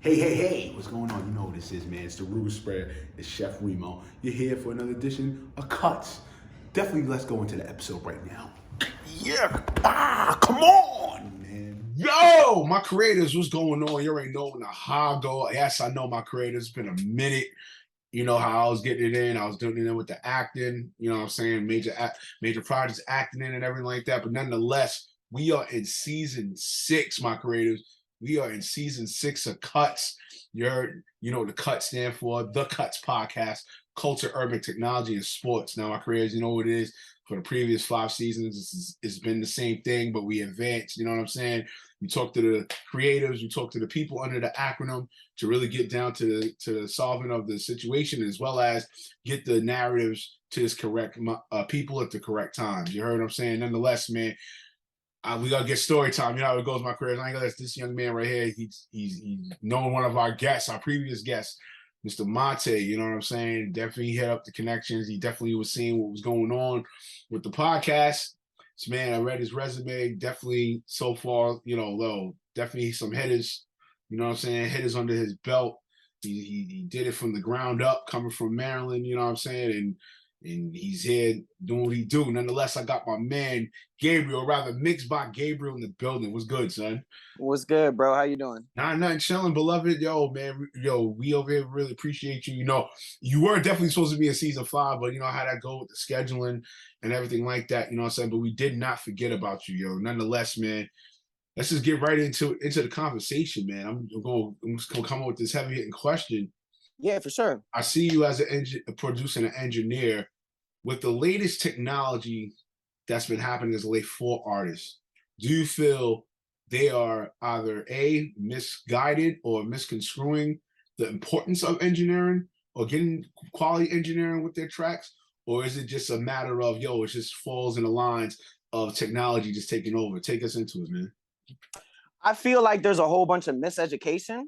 Hey, what's going on? You know what this is, man. It's the Rumor Spread. It's Chef Reemo. You're here for another edition of Cuts. Definitely let's go into the episode right now. Yeah, come on, man. Yo, my creators, what's going on? You already know how I go. Yes, I know my creators. It's been a minute. You know how I was getting it in. I was doing it in with the acting. You know what I'm saying? Major projects acting in and everything like that. But nonetheless, we are in season 6, my creators. We are in season 6 of Cuts. You heard, you know what the Cuts stand for, the Cuts Podcast, Culture, Urban Technology, and Sports. Now, my creators, you know what it is. For the previous 5 seasons, it's been the same thing, but we advanced. You know what I'm saying? You talk to the creatives, you talk to the people under the acronym to really get down to the solving of the situation, as well as get the narratives to this correct people at the correct times. You heard what I'm saying? Nonetheless, man, we gotta get story time. You know how it goes, my career. I ain't gonna let this young man right here. He's known one of our guests, our previous guests, Mr. Monte. You know what I'm saying? Definitely hit up the connections. He definitely was seeing what was going on with the podcast. So man, I read his resume. Definitely so far, low. Definitely some hitters. You know what I'm saying? Hitters under his belt. He did it from the ground up, coming from Maryland. You know what I'm saying? And he's here doing what he do. Nonetheless, I got my man Gabriel, rather mixed by Gabriel in the building. What's good, son? What's good, bro? How you doing? Nothing chilling, beloved. Yo, man, we over here really appreciate you. You know, you were definitely supposed to be in season 5, but you know how that go with the scheduling and everything like that. You know what I'm saying? But we did not forget about you, yo. Nonetheless, man, let's just get right into the conversation, man. I'm just gonna come up with this heavy hitting question. Yeah, for sure. I see you as a producer and an engineer. With the latest technology that's been happening as of late for artists, do you feel they are either A, misguided or misconstruing the importance of engineering or getting quality engineering with their tracks? Or is it just a matter of, it just falls in the lines of technology just taking over? Take us into it, man. I feel like there's a whole bunch of miseducation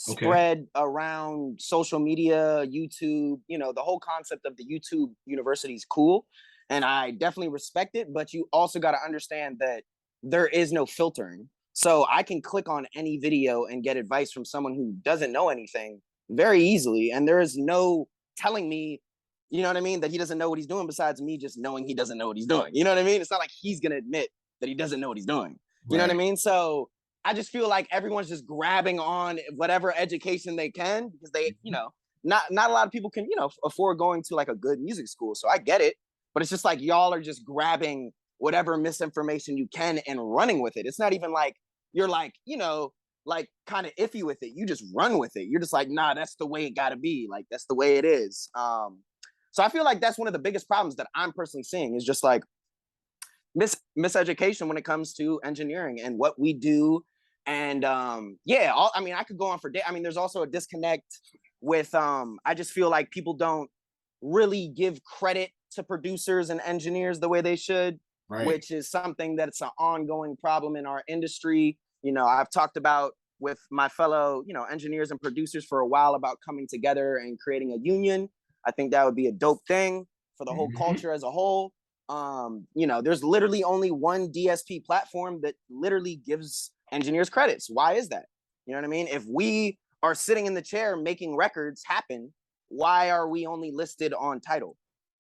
Okay. spread around social media, YouTube. You know, the whole concept of the YouTube university is cool, and I definitely respect it. But you also got to understand that there is no filtering. So I can click on any video and get advice from someone who doesn't know anything very easily, and there is no telling me, you know what I mean, that he doesn't know what he's doing besides me just knowing he doesn't know what he's doing. You know what I mean? It's not like he's gonna admit that he doesn't know what he's doing. You know what I mean? So I just feel like everyone's just grabbing on whatever education they can because they, not a lot of people can, afford going to like a good music school. So I get it, but it's just like y'all are just grabbing whatever misinformation you can and running with it. It's not even like you're like, like kind of iffy with it. You just run with it. You're just like, nah, that's the way it got to be. Like that's the way it is. So I feel like that's one of the biggest problems that I'm personally seeing is just like miseducation when it comes to engineering and what we do. And I could go on for days. I mean, there's also a disconnect with I just feel like people don't really give credit to producers and engineers the way they should, which is something that's an ongoing problem in our industry. You know, I've talked about with my fellow, engineers and producers for a while about coming together and creating a union. I think that would be a dope thing for the whole culture as a whole. There's literally only one DSP platform that literally gives engineers credits. Why is that? You know what I mean? If we are sitting in the chair making records happen, why are we only listed on Tidal?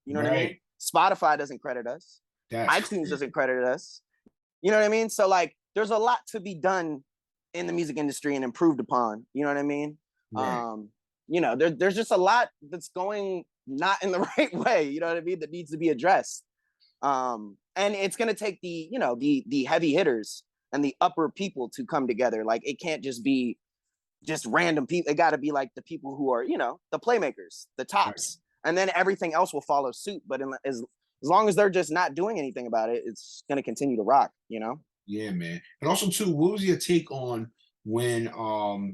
You know what I mean? Spotify doesn't credit us. iTunes doesn't credit us. You know what I mean? So like, there's a lot to be done in the music industry and improved upon. You know what I mean? There's just a lot that's going not in the right way. You know what I mean? That needs to be addressed. And it's going to take the heavy hitters and the upper people to come together. Like it can't just be just random people. It got to be like the people who are, the playmakers, the tops, and then everything else will follow suit. But as long as they're just not doing anything about it, it's going to continue to rock, Yeah, man. And also too, what was your take on when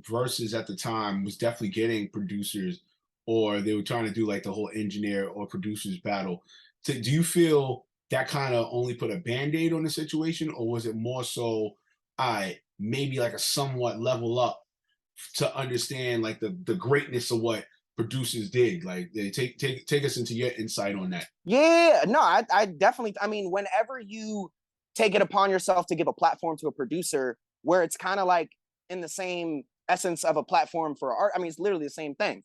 Versus at the time was definitely getting producers, or they were trying to do like the whole engineer or producers battle? Do you feel that kind of only put a band-aid on the situation, or was it more so maybe like a somewhat level up to understand like the greatness of what producers did? Like take us into your insight on that. Yeah, no, I definitely, I mean, whenever you take it upon yourself to give a platform to a producer where it's kind of like in the same essence of a platform for art. I mean, it's literally the same thing.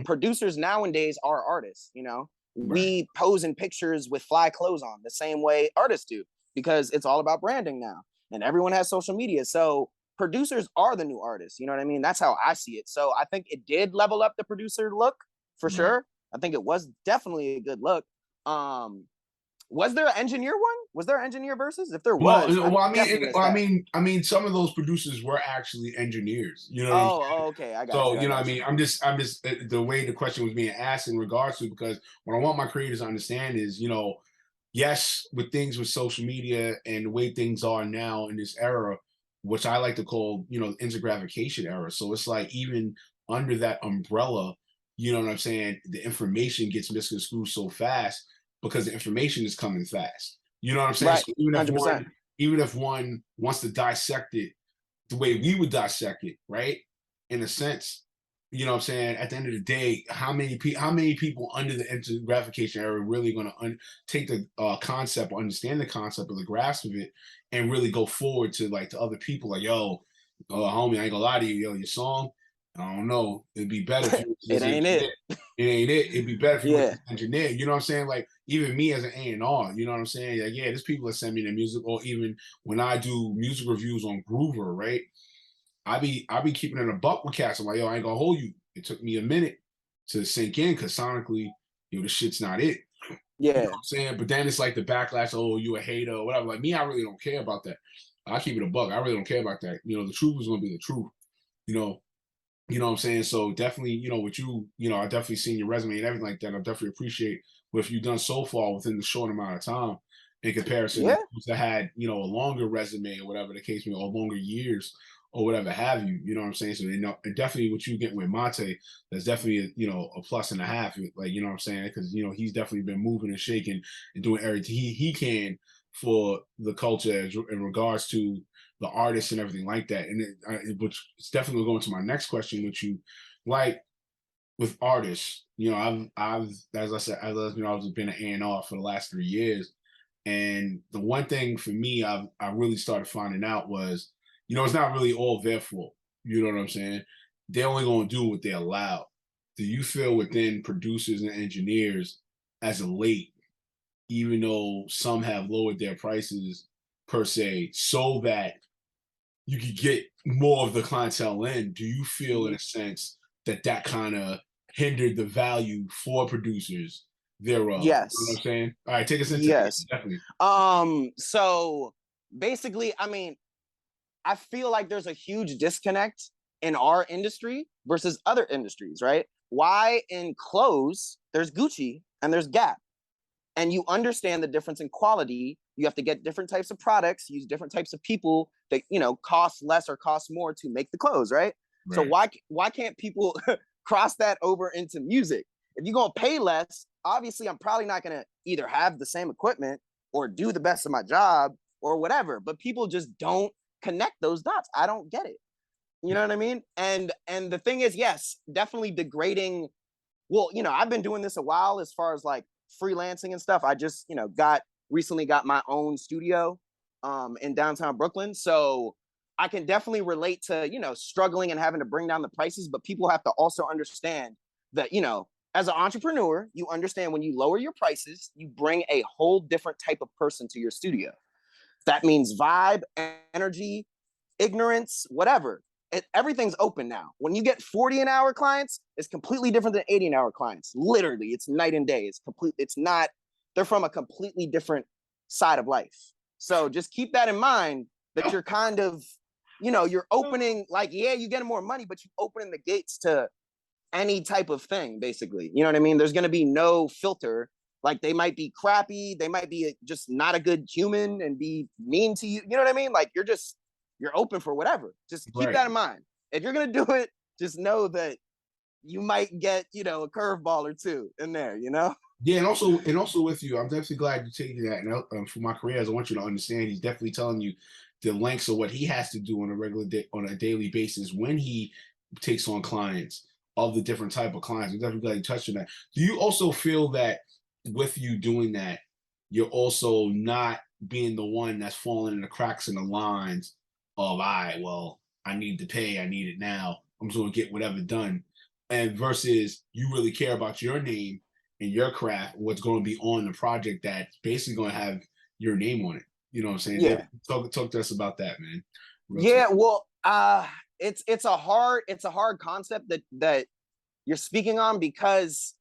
Producers nowadays are artists, you know. We pose in pictures with fly clothes on the same way artists do, because it's all about branding now, and everyone has social media. So producers are the new artists, you know what I mean? That's how I see it. So I think it did level up the producer look for sure. I think it was definitely a good look. Was there an engineer one? Was there engineer versus? If there was, I mean, some of those producers were actually engineers. You know what I'm saying? Oh, okay, I got So you. you know, what I mean, I'm just the way the question was being asked in regards to, because what I want my creators to understand is, you know, yes, with things with social media and the way things are now in this era, which I like to call, you know, Instagratification era. So it's like even under that umbrella, you know what I'm saying, the information gets misconstrued so fast because the information is coming fast. You know what I'm saying? Right, So 100%. even if one wants to dissect it the way we would dissect it, right? In a sense, you know what I'm saying? At the end of the day, how many people under the gratification era are really going to take the concept or understand the concept or the grasp of it and really go forward to like to other people like, yo, homie, I ain't gonna lie to you, yo, your song, I don't know, it'd be better if you was It this ain't it. engineer. It ain't it. It'd be better if you were Yeah. this engineer. You know what I'm saying? Like even me as an A&R, you know what I'm saying? Like, yeah, there's people that send me their music, or even when I do music reviews on Groover, right? I be keeping it a buck with cats. I'm like, yo, I ain't gonna hold you. It took me a minute to sink in because sonically, yo, the shit's not it. You know Yeah. what I'm saying? But then it's like the backlash, oh, you a hater or whatever. Like me, I really don't care about that. I keep it a buck. I really don't care about that. You know, the truth is gonna be the truth. You know, you know what I'm saying? So definitely, you know, with you, you know, I definitely seen your resume and everything like that. I definitely appreciate what you've done so far within the short amount of time in comparison to Yeah. those that had, you know, a longer resume or whatever the case may be, or longer years or whatever have you. You know what I'm saying? So you know, and definitely what you get with Monte, that's definitely a, you know, a plus and a half. Like, you know what I'm saying? Because you know, he's definitely been moving and shaking and doing everything he can for the culture in regards to the artists and everything like that. And which is definitely going to my next question with you, like with artists, you know, I've as I said, you know, I've been an A&R for the last 3 years, and the one thing for me, I really started finding out was, you know, it's not really all their fault. You know what I'm saying? They're only going to do what they're allowed. Do you feel within producers and engineers as a late, even though some have lowered their prices per se, so that you could get more of the clientele in, do you feel in a sense that that kind of hindered the value for producers thereof? You know what Yes. I'm saying? All right, take us into that. Yes. Definitely. So basically, I mean, I feel like there's a huge disconnect in our industry versus other industries, right? Why in clothes there's Gucci and there's Gap, and you understand the difference in quality. You have to get different types of products, use different types of people that, you know, cost less or cost more to make the clothes, right? So Right. why can't people cross that over into music? If you're gonna pay less, obviously I'm probably not gonna either have the same equipment or do the best of my job or whatever. But people just don't connect those dots. I don't get it. You know what I mean? And the thing is, yes, definitely degrading. Well, you know, I've been doing this a while as far as like freelancing and stuff. I just, you know, recently got my own studio in downtown Brooklyn. So I can definitely relate to, you know, struggling and having to bring down the prices, but people have to also understand that, you know, as an entrepreneur, you understand when you lower your prices, you bring a whole different type of person to your studio. That means vibe, energy, ignorance, whatever. Everything's open now. When you get 40 an hour clients, it's completely different than 80 an hour clients. Literally, it's night and day. It's not, they're from a completely different side of life. So just keep that in mind, that you're kind of, you know, you're opening, like, yeah, you're getting more money, but you're opening the gates to any type of thing, basically. You know what I mean? There's going to be no filter. Like, they might be crappy, they might be just not a good human and be mean to you. You know what I mean? Like, you're open for whatever. Just keep Right. that in mind. If you're gonna do it, just know that you might get, you know, a curveball or two in there, you know? Yeah, and also with you, I'm definitely glad you're taking that. And for my careers, I want you to understand he's definitely telling you the lengths of what he has to do on a regular day, on a daily basis when he takes on clients of the different type of clients. I'm definitely glad you touched on that. Do you also feel that with you doing that, you're also not being the one that's falling in the cracks in the lines of, I well, I need the pay, I need it now. I'm just gonna get whatever done. And versus you really care about your name and your craft, what's going to be on the project that's basically going to have your name on it. You know what I'm saying? Yeah. Talk to us about that, man. Real Yeah, talk. well, it's a hard concept that you're speaking on, because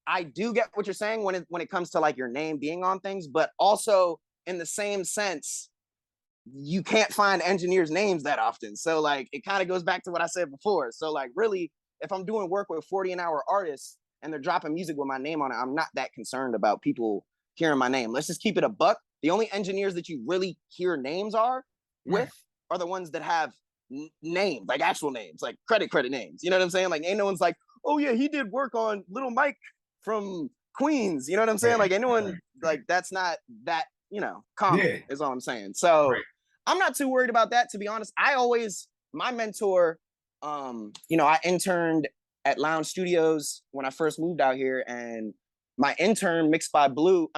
I do get what you're saying when it comes to like your name being on things, but also in the same sense, you can't find engineers' names that often. So like it kind of goes back to what I said before. So like really, if I'm doing work with 40 an hour artists and they're dropping music with my name on it, I'm not that concerned about people hearing my name. Let's just keep it a buck. The only engineers that you really hear names with are the ones that have names, like actual names, like credit names. You know what I'm saying? Like ain't no one's like, oh yeah, he did work on Little Mike from Queens. You know what I'm saying? Like anyone, like that's not that, common is all I'm saying. So I'm not too worried about that, to be honest. My mentor, I interned at Lounge Studios when I first moved out here, and my mentor, Mixed by Blue,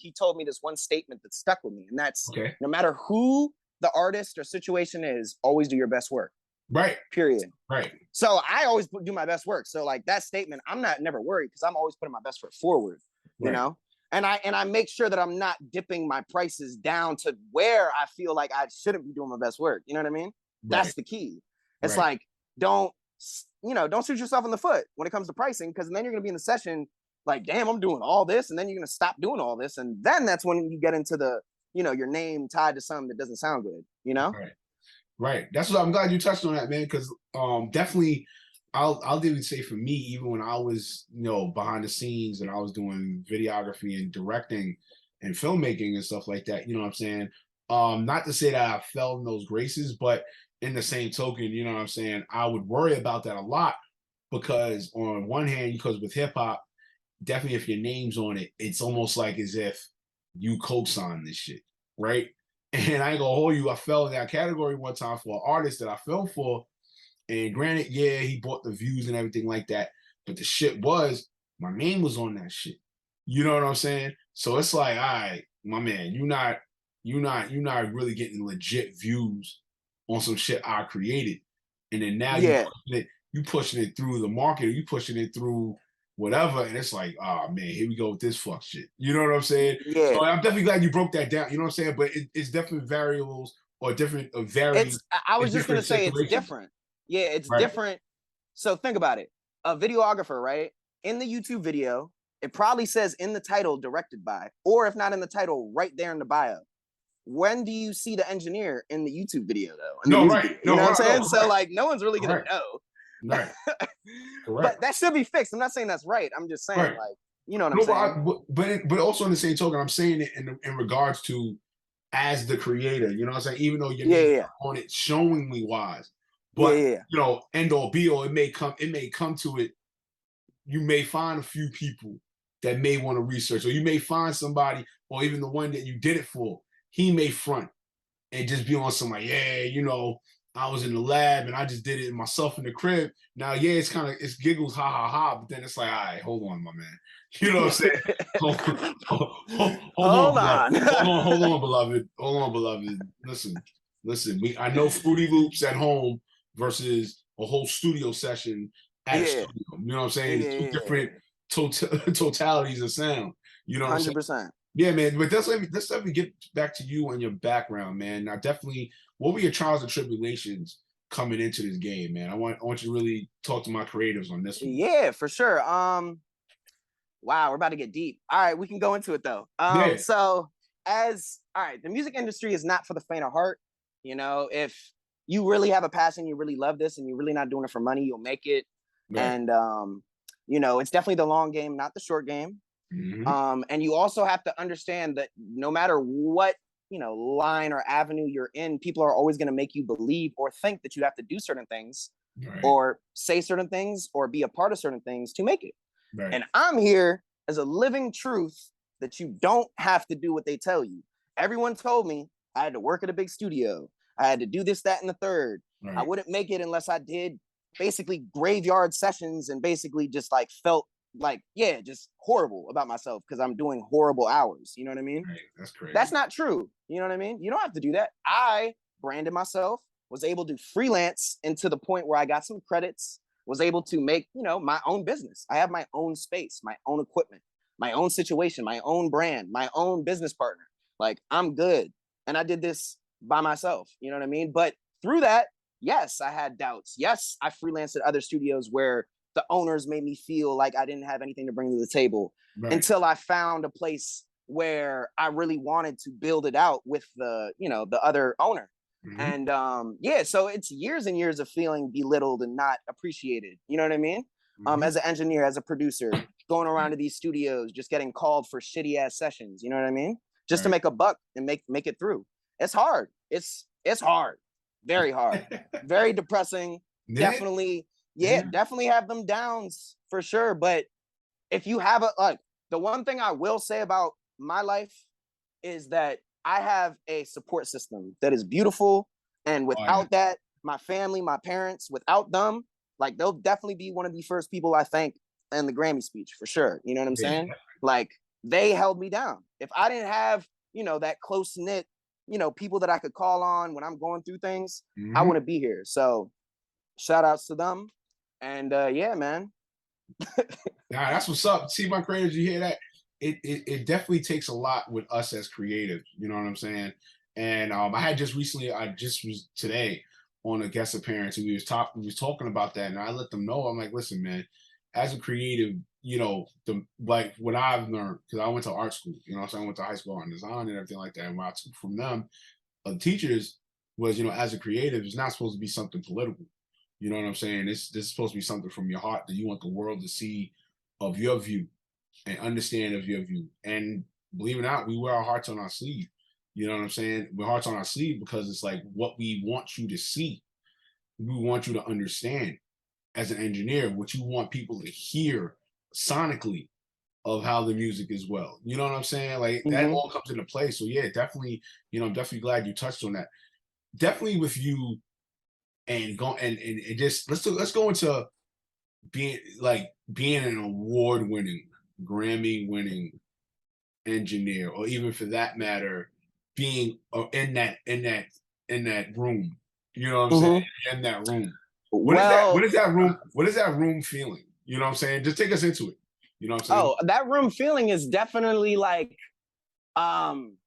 he told me this one statement that stuck with me, and that's no matter who the artist or situation is, always do your best work. Right. Period. Right. So I always do my best work. So like that statement, I'm never worried because I'm always putting my best foot forward, you know? And I make sure that I'm not dipping my prices down to where I feel like I shouldn't be doing my best work. You know what I mean? That's the key. It's like, don't shoot yourself in the foot when it comes to pricing, because then you're going to be in the session like, damn, I'm doing all this. And then you're going to stop doing all this. And then that's when you get into the, your name tied to something that doesn't sound good, you know? Right. That's what I'm glad you touched on that, man, because definitely I'll definitely say for me, even when I was, behind the scenes and I was doing videography and directing and filmmaking and stuff like that, you know what I'm saying? Not to say that I fell in those graces, but in the same token, you know what I'm saying, I would worry about that a lot, because on one hand, because with hip hop, definitely if your name's on it, it's almost like as if you co-sign this shit, right? And I ain't gonna hold you, I fell in that category one time for an artist that I filmed for. And granted, yeah, he bought the views and everything like that. But the shit was, my name was on that shit. You know what I'm saying? So it's like, all right, my man, you're not really getting legit views on some shit I created. And then now you pushing it through the market, you pushing it through whatever, and it's like, oh man, here we go with this fuck shit. You know what I'm saying? Yeah. So I'm definitely glad you broke that down. You know what I'm saying? But it's different variables or different varying. I was just gonna say it's different. Yeah, it's different. So think about it. A videographer, right? In the YouTube video, it probably says in the title directed by, or if not in the title, right there in the bio. When do you see the engineer in the YouTube video though? You know what I'm saying? So like no one's really gonna know. Right. But that should be fixed. I'm not saying that's right. I'm just saying like, you know what I'm saying? But also in the same token, I'm saying it in regards to as the creator, you know what I'm saying? Even though you're on it showingly wise. But end all be all, it may come to it. You may find a few people that may want to research, or you may find somebody, or even the one that you did it for, he may front and just be on some like, I was in the lab and I just did it myself in the crib. Now, it's giggles, ha ha ha, but then it's like, all right, hold on, my man. You know what I'm saying? Hold on, beloved. Hold on, beloved. Listen. I know Fruity Loops at home versus a whole studio session at a studio. You know what I'm saying? It's two different totalities of sound. You know what I'm saying? 100%. Yeah, man. But let's let me get back to you and your background, man. Now, definitely, what were your trials and tribulations coming into this game, man? I want you to really talk to my creatives on this one. Yeah, for sure. Wow, we're about to get deep. All right, we can go into it though. So the music industry is not for the faint of heart. If you really have a passion, you really love this, and you're really not doing it for money, you'll make it. And it's definitely the long game, not the short game. Mm-hmm. And you also have to understand that no matter what line or avenue you're in, people are always going to make you believe or think that you have to do certain things or say certain things or be a part of certain things to make it. And I'm here as a living truth that you don't have to do what they tell you. Everyone told me I had to work at a big studio. I had to do this, that, and the third. I wouldn't make it unless I did basically graveyard sessions and basically just like felt like, just horrible about myself because I'm doing horrible hours. You know what I mean? That's crazy. That's not true. You know what I mean? You don't have to do that. I branded myself. was able to freelance into the point where I got some credits, was able to make, you know, my own business. I have my own space, my own equipment, my own situation, my own brand, my own business partner. Like, I'm good. And I did this by myself, you know what I mean? But through that, yes, I had doubts. Yes, I freelanced at other studios where the owners made me feel like I didn't have anything to bring to the table, Right. until I found a place where I really wanted to build it out with the, you know, the other owner. Mhm. And yeah, so it's years and years of feeling belittled and not appreciated. You know what I mean? Mhm. As an engineer, as a producer, going around to these studios, just getting called for shitty ass sessions. You know what I mean? Just to Right. make a buck and make it through. It's hard. It's hard. Very hard. Very depressing. Yeah. Definitely, Yeah. definitely have them downs for sure. But if you have a, like, the one thing I will say about my life is that I have a support system that is beautiful. And Oh, yeah. without that, my family, my parents, without them, like, they'll definitely be one of the first people I thank in the Grammy speech for sure. You know what I'm Yeah. saying? Like, they held me down. If I didn't have, you know, that close knit, you know, people that I could call on when I'm going through things, I Mhm. wouldn't be here. So shout outs to them. And yeah, man. Nah, that's what's up. See, my creators, you hear that? It definitely takes a lot with us as creatives. You know what I'm saying? And I had just recently, I just was today on a guest appearance, and we was talking about that, and I let them know. I'm like, listen, man, as a creative, you know, the like what I've learned, because I went to art school. You know, so I went to high school art and design and everything like that. And what I took from them, teachers, was, you know, as a creative, it's not supposed to be something political. You know what I'm saying? This is supposed to be something from your heart that you want the world to see of your view and understand of your view. And believe it or not, we wear our hearts on our sleeve. You know what I'm saying? We're hearts on our sleeve because it's like what we want you to see. We want you to understand as an engineer, what you want people to hear sonically of how the music is well. You know what I'm saying? Like that Mhm. all comes into play. So yeah, definitely, you know, I'm definitely glad you touched on that. Definitely with you and go and just let's go into being an award-winning, Grammy-winning engineer, or even for that matter, being in that room. You know what I'm saying? Mhm. In that room. What is that? What Well, is that room? What is that room feeling? You know what I'm saying? Just take us into it. You know what I'm saying? oh, that room feeling is definitely like, um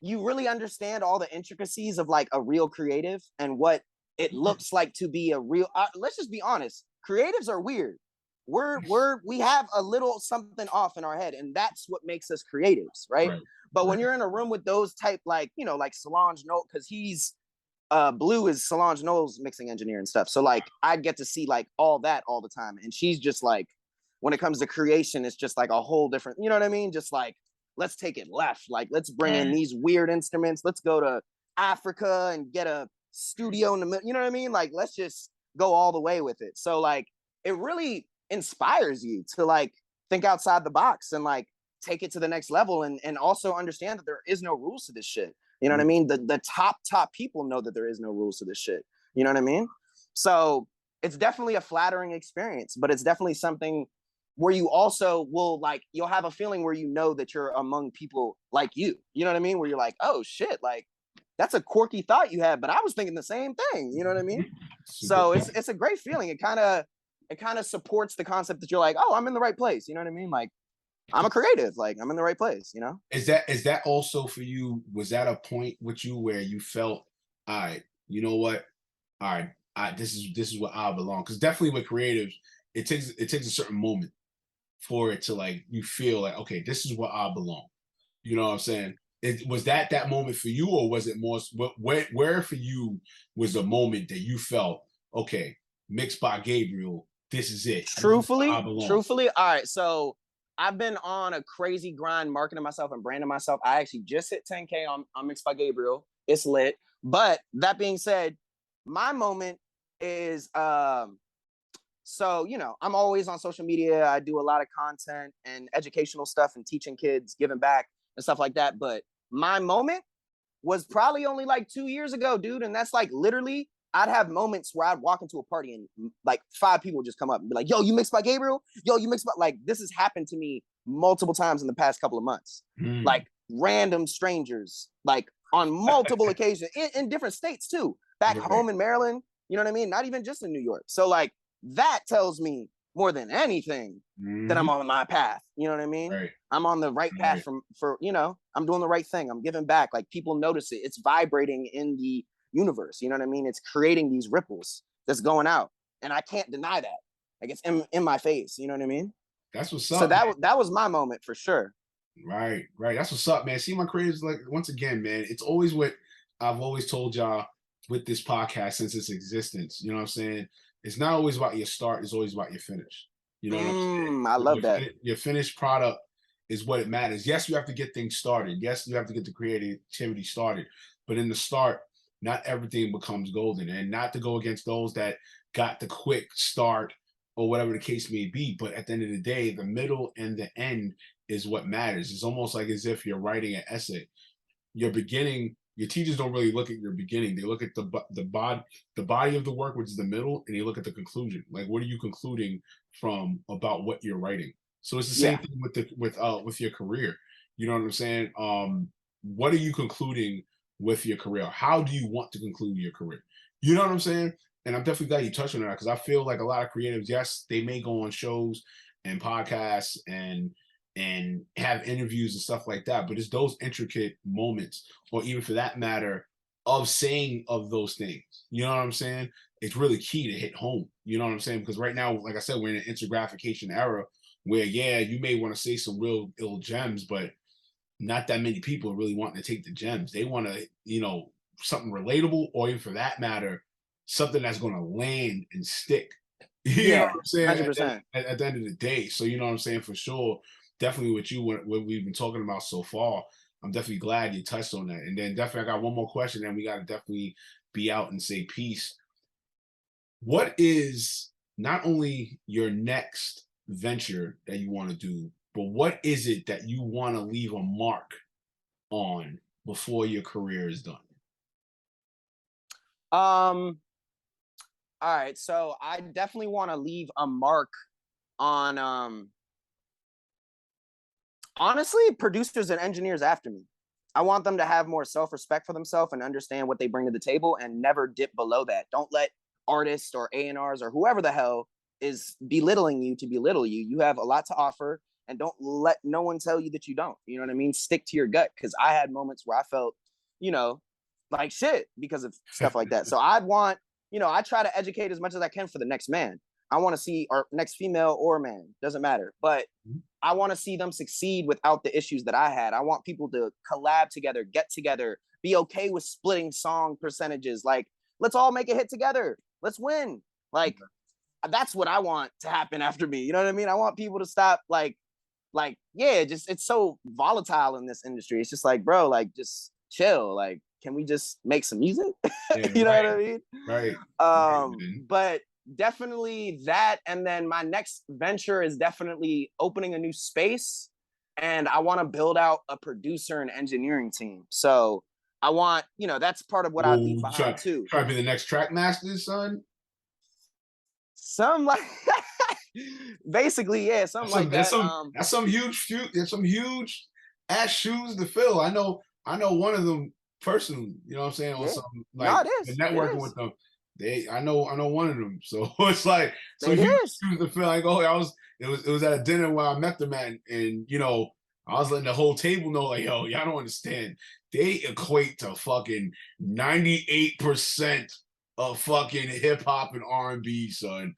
you really understand all the intricacies of like a real creative and what it looks like to be a real, let's just be honest, creatives are weird. We have a little something off in our head, and that's what makes us creatives, right? Right. But when Right. you're in a room with those type, like, you know, like Solange Knowles, because he's Blue is Solange Knowles' mixing engineer and stuff. So like I'd get to see like all that all the time. And she's just like, when it comes to creation, it's just like a whole different, you know what I mean? Just like, let's take it left. Like, let's bring in Right. these weird instruments. Let's go to Africa and get a studio in the middle. You know what I mean? Like, let's just go all the way with it. So like, it really inspires you to like think outside the box and like take it to the next level, and also understand that there is no rules to this shit. You know what I mean? The top people know that there is no rules to this shit. You know what I mean? So it's definitely a flattering experience, but it's definitely something where you also will like, you'll have a feeling where you know that you're among people like you. You know what I mean? Where you're like, oh shit, like that's a quirky thought you had, but I was thinking the same thing. You know what I mean? It's a good So point. it's a great feeling. It kind of supports the concept that you're like, oh, I'm in the right place. You know what I mean? Like, I'm a creative, like I'm in the right place, you know? Is that also for you? Was that a point with you where you felt, all right, you know what? All right, this is what I belong. Because definitely with creatives, it takes a certain moment for it to like you feel like, okay, this is what I belong. You know what I'm saying? Was that moment for you, or was it more where for you was the moment that you felt, okay, mixed by Gabriel, this is it. This is where I Truthfully, belong. truthfully, all right. So I've been on a crazy grind marketing myself and branding myself. I actually just hit 10K on Mixed by Gabriel. It's lit. But that being said, my moment is so, you know, I'm always on social media. I do a lot of content and educational stuff and teaching kids, giving back and stuff like that. But my moment was probably only like 2 years ago, dude. And that's like literally, I'd have moments where I'd walk into a party and like 5 people would just come up and be like, yo, you mixed by Gabriel? Yo, you mixed by, like, this has happened to me multiple times in the past couple of months. Mm. Like random strangers, like on multiple occasions in different states too. back Right. home in Maryland, you know what I mean? Not even just in New York. So like that tells me more than anything that I'm on my path. You know what I mean? Right. I'm on the right path for, you know, I'm doing the right thing. I'm giving back. Like people notice it. It's vibrating in the universe. You know what I mean? It's creating these ripples that's going out. And I can't deny that. Like it's in my face. You know what I mean? That's what's So up. Man. that was my moment for sure. Right. That's what's up, man. See, my creators, like, once again, man, it's always what I've always told y'all with this podcast since its existence. You know what I'm saying? It's not always about your start, it's always about your finish. You know what I'm saying? I love that. Your finished product is what it matters. Yes, you have to get things started. Yes, you have to get the creativity started. But in the start, not everything becomes golden. And not to go against those that got the quick start or whatever the case may be. But at the end of the day, the middle and the end is what matters. It's almost like as if you're writing an essay. Your beginning, your teachers don't really look at your beginning. They look at the body of the work, which is the middle, and they look at the conclusion. Like, what are you concluding from about what you're writing? So it's the same thing with your career. You know what I'm saying? What are you concluding with your career? How do you want to conclude your career? You know what I'm saying? And I'm definitely glad you touched on that, because I feel like a lot of creatives, yes, they may go on shows and podcasts and have interviews and stuff like that, but it's those intricate moments, or even for that matter, of saying of those things. You know what I'm saying? It's really key to hit home. You know what I'm saying? Because right now, like I said, we're in an infographication era where, yeah, you may want to say some real ill gems, but not that many people are really wanting to take the gems. They want to, you know, something relatable, or even for that matter, something that's going to land and stick. You know what I'm saying? 100%. At the end of the day. So, you know what I'm saying? For sure. Definitely with you, what we've been talking about so far, I'm definitely glad you touched on that. And then definitely I got one more question, and we got to definitely be out and say peace. What is not only your next venture that you want to do, but what is it that you want to leave a mark on before your career is done? All right. So I definitely want to leave a mark on honestly, producers and engineers after me. I want them to have more self-respect for themselves and understand what they bring to the table and never dip below that. Don't let artists or A&Rs or whoever the hell is belittling you to belittle you. You have a lot to offer, and don't let no one tell you that you don't. You know what I mean? Stick to your gut, because I had moments where I felt, you know, like shit because of stuff like that. So I'd want, you know, I try to educate as much as I can for the next man. I want to see, or next female or man, doesn't matter. But I want to see them succeed without the issues that I had. I want people to collab together, get together, be okay with splitting song percentages. Like, let's all make a hit together. Let's win. Like, that's what I want to happen after me. You know what I mean? I want people to stop yeah, just, it's so volatile in this industry. It's just like, bro, like, just chill. Like, can we just make some music? Yeah, you know what I mean? Right. But definitely that. And then my next venture is definitely opening a new space. And I want to build out a producer and engineering team. So I want, you know, that's part of what I leave behind too. Try to be the next track master, son. Some like basically, yeah, something like that. That's some huge ass shoes to fill. I know one of them personally, you know what I'm saying? On some, like, networking with them. I know one of them. So it's like some huge shoes to fill. Like, oh, it was at a dinner where I met them at, and you know, I was letting the whole table know, like, yo, y'all don't understand. They equate to fucking 98% of fucking hip hop and R&B, son.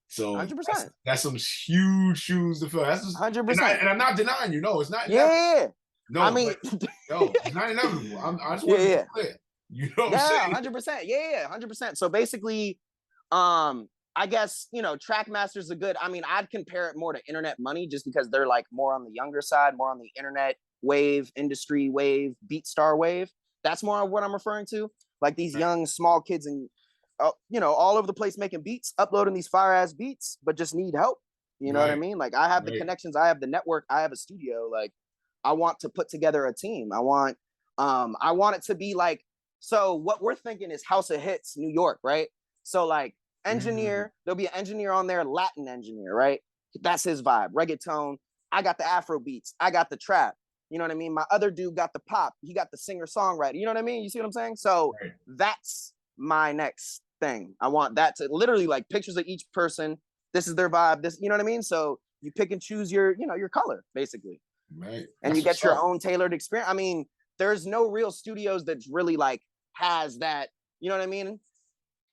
So 100%. That's some huge shoes to fill. That's just 100%. And I'm not denying you. No, it's not. Yeah. No, I mean, no, it's not inevitable. I just want to be clear. You know what I'm saying? 100%. Yeah, 100%. So basically, I guess, you know, track masters are good. I mean, I'd compare it more to internet money, just because they're like more on the younger side, more on the internet wave, industry wave, beat star wave. That's more of what I'm referring to. Like these young, small kids and, you know, all over the place making beats, uploading these fire ass beats, but just need help. You know what I mean? Like, I have the connections, I have the network, I have a studio. Like, I want to put together a team. I want it to be like, so what we're thinking is House of Hits, New York, right? So like engineer, there'll be an engineer on there, Latin engineer, right? That's his vibe, reggaeton. I got the Afro beats. I got the trap. You know what I mean? My other dude got the pop. He got the singer-songwriter. You know what I mean? You see what I'm saying? So that's my next thing. I want that to literally like pictures of each person. This is their vibe. This, you know what I mean? So you pick and choose your, you know, your color basically. Right. And you get your own tailored experience. I mean, there's no real studios that's really like has that, you know what I mean?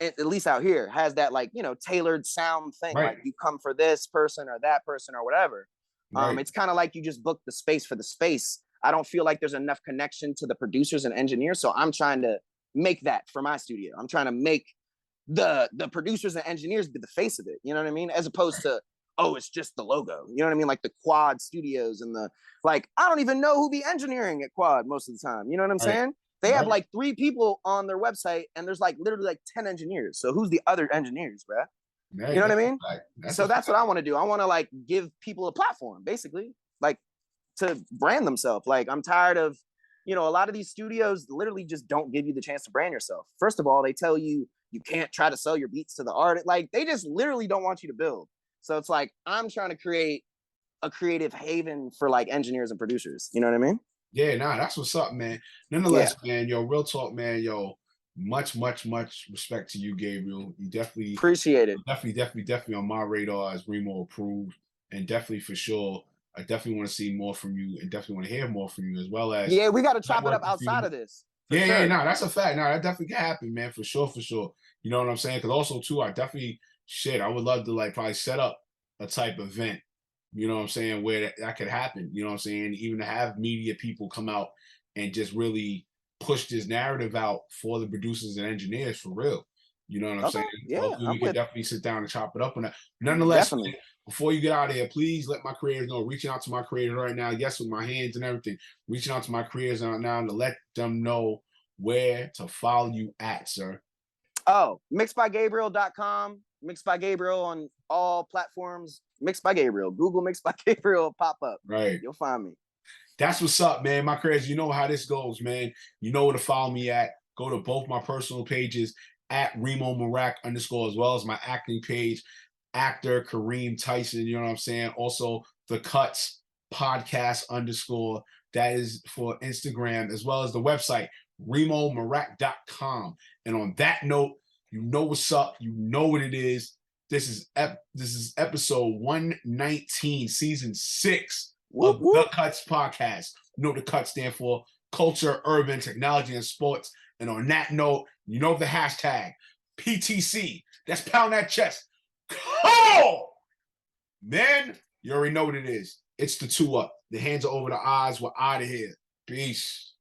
At least out here has that like, you know, tailored sound thing. Right. Like you come for this person or that person or whatever. Right. It's kind of like you just book the space for the space. I don't feel like there's enough connection to the producers and engineers. So I'm trying to make that for my studio. I'm trying to make the producers and engineers be the face of it. You know what I mean? As opposed to, oh, it's just the logo. You know what I mean? Like the Quad Studios and the, like, I don't even know who be engineering at Quad most of the time. You know what I'm saying? They have like 3 people on their website and there's like literally like 10 engineers. So who's the other engineers, bro? Right. You know what I mean? That's so that's what I want to do. I want to like give people a platform, basically, like to brand themselves. Like I'm tired of, you know, a lot of these studios literally just don't give you the chance to brand yourself. First of all, they tell you you can't try to sell your beats to the artist. Like they just literally don't want you to build. So it's like I'm trying to create a creative haven for like engineers and producers. You know what I mean? Yeah, nah, that's what's up, man. Nonetheless, man, yo, real talk, man, yo, much respect to you, Gabriel. You definitely appreciate it. Definitely on my radar as Reemo approved, and definitely for sure, I definitely want to see more from you, and definitely want to hear more from you, as well as we got to chop it up outside of this. Yeah, no, that's a fact. No, that definitely can happen, man, for sure, for sure. You know what I'm saying? Because also too, I definitely I would love to like probably set up a type event. You know what I'm saying? Where that could happen. You know what I'm saying? Even to have media people come out and just really push this narrative out for the producers and engineers for real. You know what I'm saying? Yeah, hopefully we can definitely sit down and chop it up on that. Nonetheless, man, before you get out of here, please let my creators know. Reaching out to my creators right now, yes, with my hands and everything. Reaching out to my creators right now to let them know where to follow you at, sir. Oh, mixedbygabriel.com. Mixed by Gabriel on all platforms. Mixed by Gabriel. Google Mixed by Gabriel pop up. Right. You'll find me. That's what's up, man. My creators, you know how this goes, man. You know where to follow me at. Go to both my personal pages at Reemo Meerak _ as well as my acting page, actor Kareem Tyson. You know what I'm saying? Also, the Cuts podcast _ that is for Instagram, as well as the website, ReemoMeerak.com. And on that note, you know what's up. You know what it is. This is episode 119, season 6 of the Cuts podcast. You know what the Cuts stand for: culture, urban, technology, and sports. And on that note, you know the hashtag PTC. That's pound that chest. Oh! Man, you already know what it is. It's the 2 up. The hands are over the eyes. We're out of here. Peace.